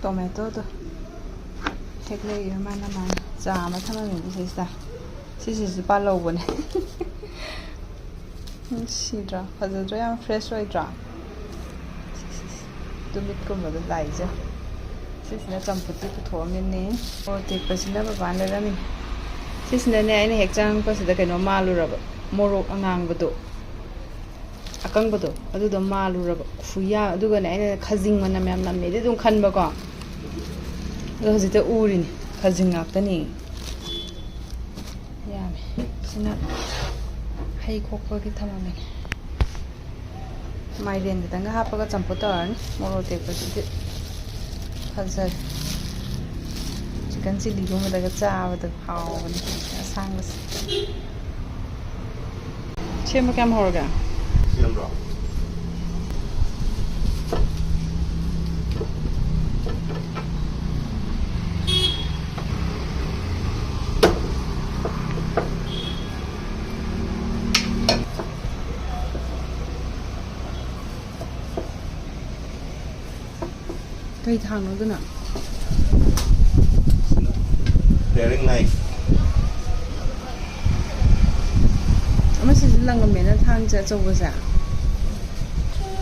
tomato do hek lei mana mana cha ma thama ni se sa si pa lo bone si dra fazer dra yam fresh right dra tu mit ko ma da lai ja sisina champuti ku thom ni o te pasina ba ban la mi sisina ne ai hek chang ko sida kaino malu ra morok angang bado akang bado adu do malu ra khuya adu ga ne ai khajing mana myam nam me de dum khan ba ko ado hojita uri ni khajing ngak ta ni ya me sina hai khok ko ki thama me mai ren de tanga ha pa ga champuta an moro te pa si Hazard chicken chili go ma daga cha ba da haw ni sang ba chem kam horga chem ro cây thang nó thế nào? Paring knife. Mà chỉ là người mình thang sẽ做个啥？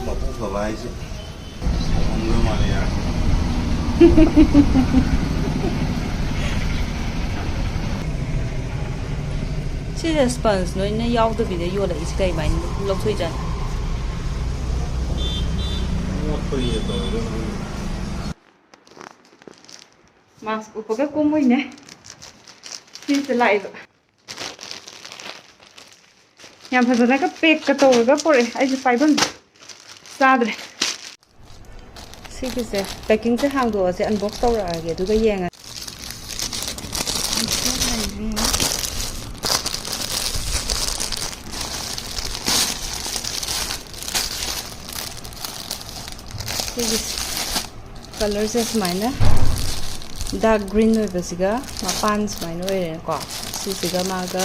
Mà cũng phải vài chứ. Không có mà này à. Chỉ là sponge nó yêu được bị yêu là ít cái mà lộc thôi chứ. Một thôi rồi đó. Mas upaga kumui ne. Sisi leiba. Yam phazana ka pack ka to ga pore ai se pai ban. Sadre. Sigi se packing se hang do se unbox to ra ge du ga yeng a. Sigi color se smile dark green oi basiga mapan smile oi re ko si siga maga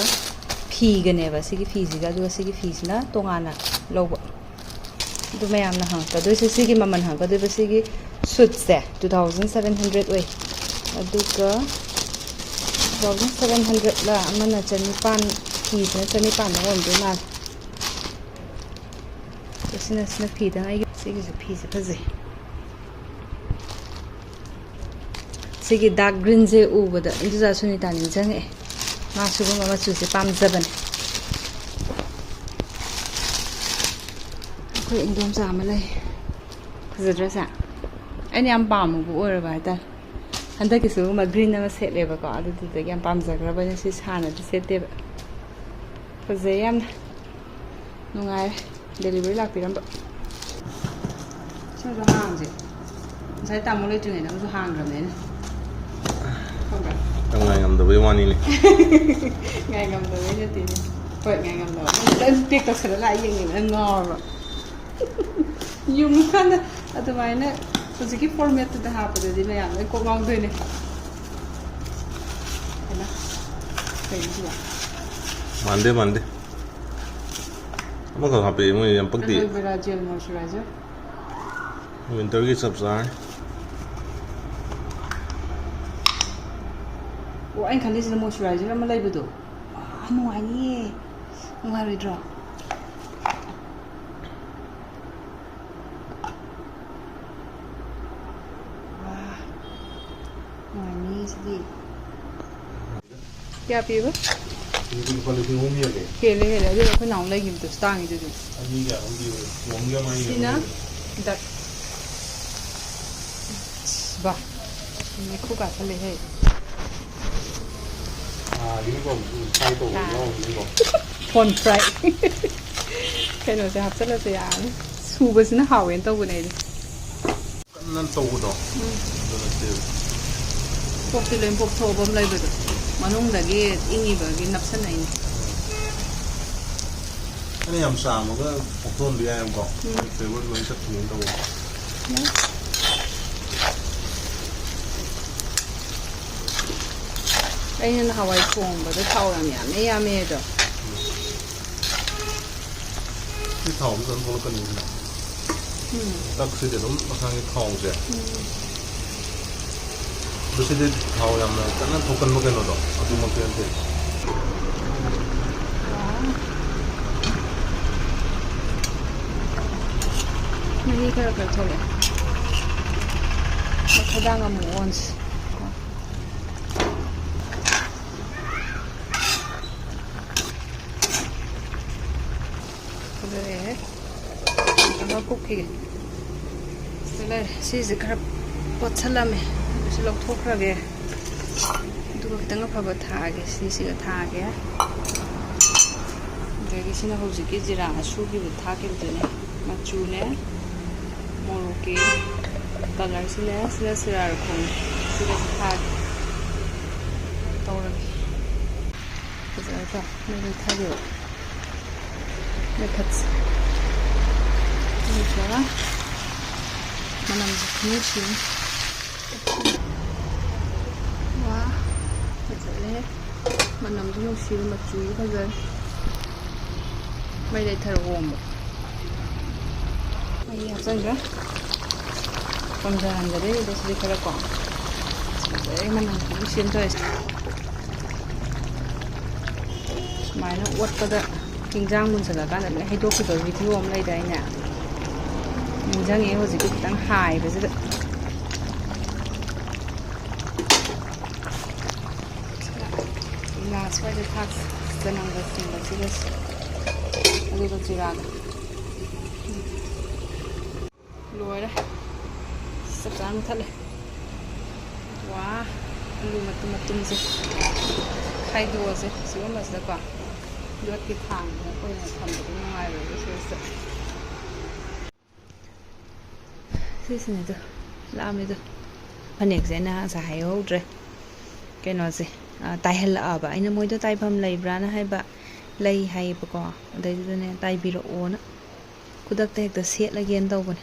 phi ga ne ba sigi phi siga du sigi phi sina tongana lobo du mayam na hang ka du sigi maman hang ka du sigi suit se 2700 oi adu ka 2700 la amana chani pan phi sina chani pan na on du na sina phi da ai sigi se phi se phaze Sigi dark green se ubada indu za sunita ning jange ma sugo ma chu se pamjabana ko indom sa ma lai khazra sa ani am pam bu ora ba ta handa ki sugo ma green na set le ba ko adu tu de yam pamjagra ba si sana ti set de ba khaze yam nungai delivery lak piram ba cha ra hang je sai ta mo le tu ne na su hang ra ne Trong ngày ngầm với one này. Ngày ngầm với như thế. Vậy ngày ngầm đó. Lên tiếc tao sẽ lại những người ngon rồi. Yung kan atau mana? Terus kita format tu dah apa jadi ni yang kau ngong tu ni. Kenapa? Kayak gitu lah. Mande. Apa kau HP mu yang penting? Aloe vera gel moisturizer. Winter ki subsar. Ủa anh khẳng định là moisturizer mà lấy bữa đó. Ngoài nhỉ. Ngoài rồi đó. Ngoài nhỉ gì? क्या पीबो? Ini kalau di rumah ni. Kele dia aku nak lagi tu stang itu tu. Ini ya, orang dia main. Sina, dak. Bah. Ini aku kat sini hey. Ini kau sai tu, ini kau. Phone fry. Cái nó sẽ hấp rất là dễ ăn. Su bữa nó hảo đến tao bữa này. Nan tu tu. Bốc thì lên bốc thô bấm lấy bữa đó. Mà nung là cái ini bữa cái nắp sân này. Cái này làm sao mà cái một thôn đi em có. Phải vẫn vẫn chất thùng đâu. Đây là Hawaii phồng và cái thau làm nhảm mẹ đó. Cái thau nó còn cái gì nữa. Ta cứ để nó sang cái thau vậy. ꯃꯁꯤꯗꯤ ꯊꯥꯎ ꯌꯥꯝꯅ ꯀꯟꯅ ꯊꯣꯛꯀꯟꯕ ꯀꯩꯅꯣꯗꯣ ꯑꯗꯨꯃꯛꯇꯤ ꯅꯠꯇꯦ ꯃꯍꯤ ꯈꯔ ꯊꯣꯛꯂꯛꯑꯦ ꯃꯈꯥꯗꯥꯡ ꯑꯃꯨꯛ ꯑꯣꯟꯁꯤ 그래 내가 볶히게 그래 시즈 khá 뻗칠라며 그래서 럭톡하게 누가 그딴 거 타게 시시가 타게 여기시나 호지기 지라 수기부 타기부터네 마추네 모로게 컬러시네 스라스라를 콩 시가지 타게 떠오르게 그래서 내가 타게 이렇게 그러니까 만남지 그릇이 와 그래 만남지 녹시를 맞추기 하자 mấy đây thở gồm mấy học sinh đó còn giờ hành đấy đây sẽ đi khai quảng đấy mình cũng xiên thôi máy nó uất qua đó hinjang mun sala kan na hay dok ki video am lai dai na hinjang e ho ji ki tang hai ba ji na swai de tax danang da tin ba ji gas alu da jira loirey sab jang thale wa alu matum ji khai do ji siwa mas da ka yot ki thang na koi na tham da ngai ro se sisine do lami do phanek je na sa hai hodre keno se tai hel aba aina moi do tai pham leibra na hai ba lei hai ba ko adai do ne tai bi ro ona kudak ta hekta set la gen daw bane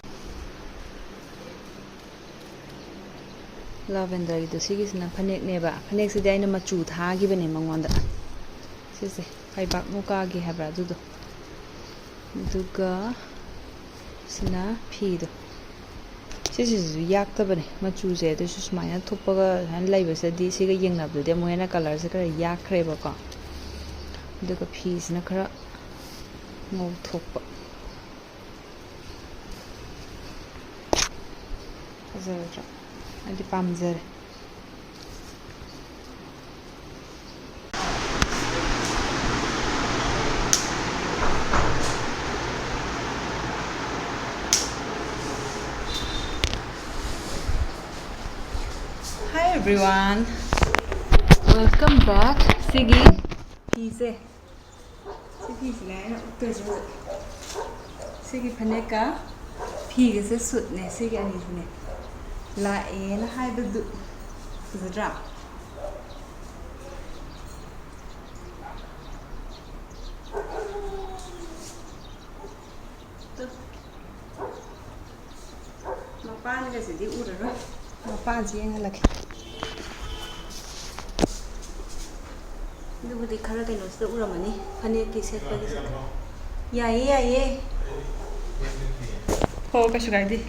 lavender gi do sigi sina phanek ne ba phanek se dai na machu tha gi bane mangonda sise haibak muka gi habra dudo duga sina phi do sisi yak ta bane machu je do su smaina thupaga han leiba se di siga yengnab do de moena color se kara yak khre ba ko duga phi sina khara ngau thokpa azara adi pamjare Hi everyone, welcome back. Sigi, pizza. Sigi is like no, Sigi paneka, pig is a suit ne. Sigi ani ne. La na hai bedu, is a drop. Mapan kasi di ura. Mapan siya nga lagi. 이거보다 가라게 넣었어 우라마니 파네기 색깔이 야예 가시 가이디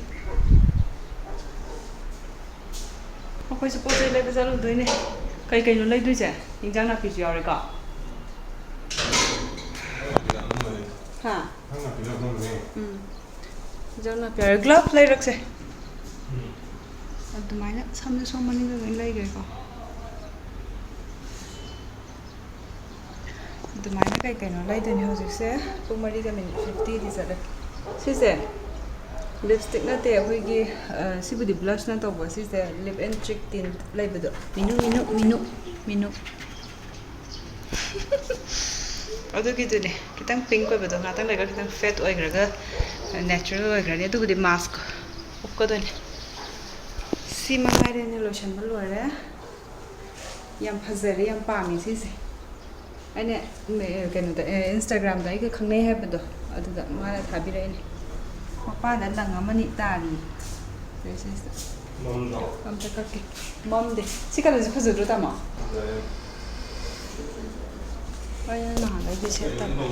거기서 포즈 레벨 자로 되네 그러니까 이거 레이도 이제 인장 나피지 알까 하 인장 나피 글러브 레이럭세 어떠마이나 삼는 소만이 레이거 ꯑꯗꯨꯃꯥꯏꯅ ꯀꯩ ꯀꯩꯅꯣ ꯂꯩꯗꯣꯏꯅꯦ ꯍꯧꯖꯤꯛꯁꯦ ꯄꯨꯡ 4:50 ꯗꯤ ꯆꯠꯂꯦ ꯁꯤꯁꯦ lipstick ꯅꯠꯇꯦ ꯑꯩꯈꯣꯏꯒꯤ ꯁꯤꯕꯨꯗꯤ ꯕ꯭ꯂꯁꯅ ꯇꯧꯕ ꯁꯤꯁꯦ ꯂꯤꯞ ꯑꯦꯟ ꯆꯤꯛ ꯇꯤꯟ ꯂꯩꯕꯗꯣ ꯃꯤꯅꯨ ꯑꯗꯨꯒꯤꯗꯨꯅꯦ ꯈꯤꯇꯪ ꯄꯤꯡꯛ ꯑꯣꯏꯕꯗꯣ ꯉꯥꯛꯇꯪ ꯂꯩꯔꯒ ꯈꯤꯇꯪ ꯐꯦꯠ ꯑꯣꯏꯈ꯭ꯔꯒ ꯅꯦꯆꯔꯦꯜ ꯑꯣꯏꯈ꯭ꯔꯅꯤ ꯑꯗꯨꯕꯨꯗꯤ ꯃꯥꯁꯛ ꯎꯞꯀꯗꯣꯏꯅꯦ ꯁꯤ ꯃꯉꯥꯏꯔꯦꯅꯦ ꯂꯣꯏꯁꯟꯕ ꯂꯣꯏꯔꯦ ꯌꯥꯝ ꯐꯖꯔꯦ ꯌꯥꯝ ꯄꯥꯝꯃꯤ ꯁꯤꯁꯦ ꯑꯩꯅ ꯀꯩꯅꯣꯗ ꯏꯟꯁꯇꯥꯒ꯭ꯔꯥꯝꯗ ꯑꯩꯒ ꯈꯪꯅꯩ ꯍꯥꯏꯕꯗꯣ ꯑꯗꯨꯗ ꯃꯥꯅ ꯊꯥꯕꯤꯔꯛꯏꯅꯦ ꯃꯄꯥꯗ ꯂꯪ ꯑꯃꯅꯤ ꯇꯥꯔꯤ ꯁꯤꯁꯤꯗ ꯑꯝꯇ ꯀꯛꯀꯦ ꯃꯝꯗꯦ ꯁꯤ ꯀꯂꯔꯁꯦ ꯐꯖꯗ꯭ꯔꯣ ꯇꯥꯃꯣ ꯑꯩꯅ ꯅꯍꯥꯟꯗꯩꯗꯤ ꯁꯦꯠ ꯇꯧꯕ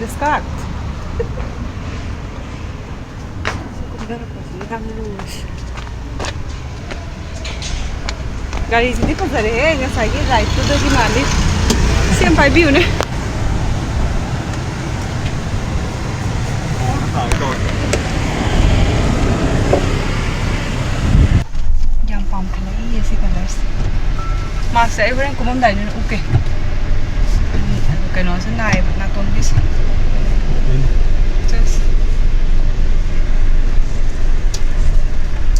discard. Gari sini pasare nggak sagi right tu dah gimana? Siapa biu nih? Yang pam kalau iya sih colors. Masa saya orang kumam dah ni oke. Cái nó sẽ này là tôn bis.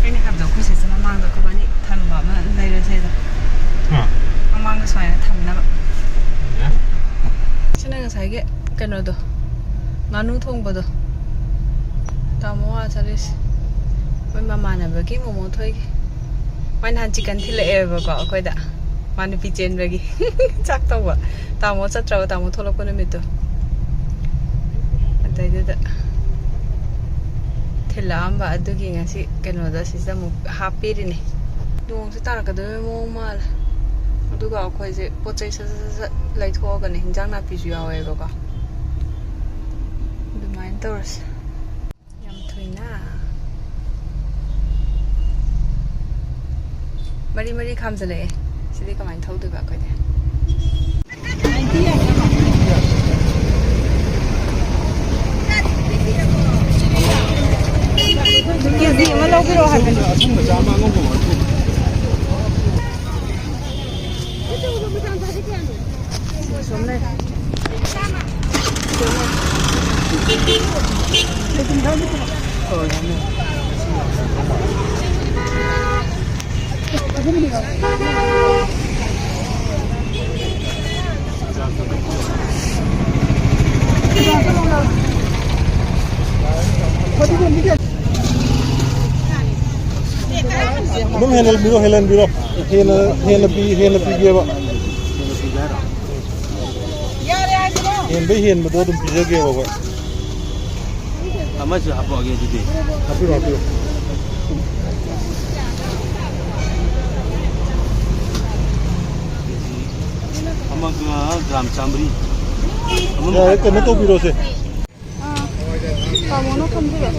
Cái này hợp đồng của sẽ mang được các bạn đi thằng bảo mà đây là thế rồi. Mang cái xoài thằng nào. Cho nên là sai cái nó đó. nganu thong bado. Ta mua cho đi. Với mama này với cái mua thôi. Mình ăn chicken thì lệ vào có coi đã. Mana pijen lagi, cak tau ba? Tamu catra, tamu tolak pun itu. Ada itu tak. Thelam ba adu ki ngasi kenoda sisa mu happy ini. Dong se tarak adu mu mal. Adu ga aku aje pocai sa lai thua ga ni hinjang na pi juya wa ba ka. Du main terus. Yam thuina. Mari kham jale. Jadi kau main tahu tu apa kau dia? Kizi mana lagi roh ada? Mung Helen biro Helen pi ge ba. Hen be hen do dum pi ge ba ba. Ama ju hapo ge di. Hapi. Ama gram chambri. Ya ke na to biro se. Kamu nak kamu juga?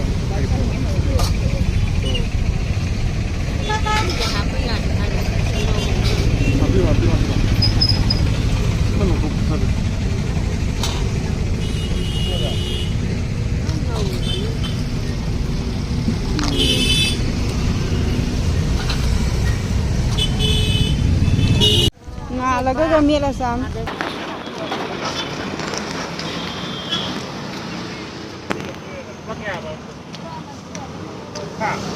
Hapi. Mana tu? Nah, lagi kami lah sam. Ha.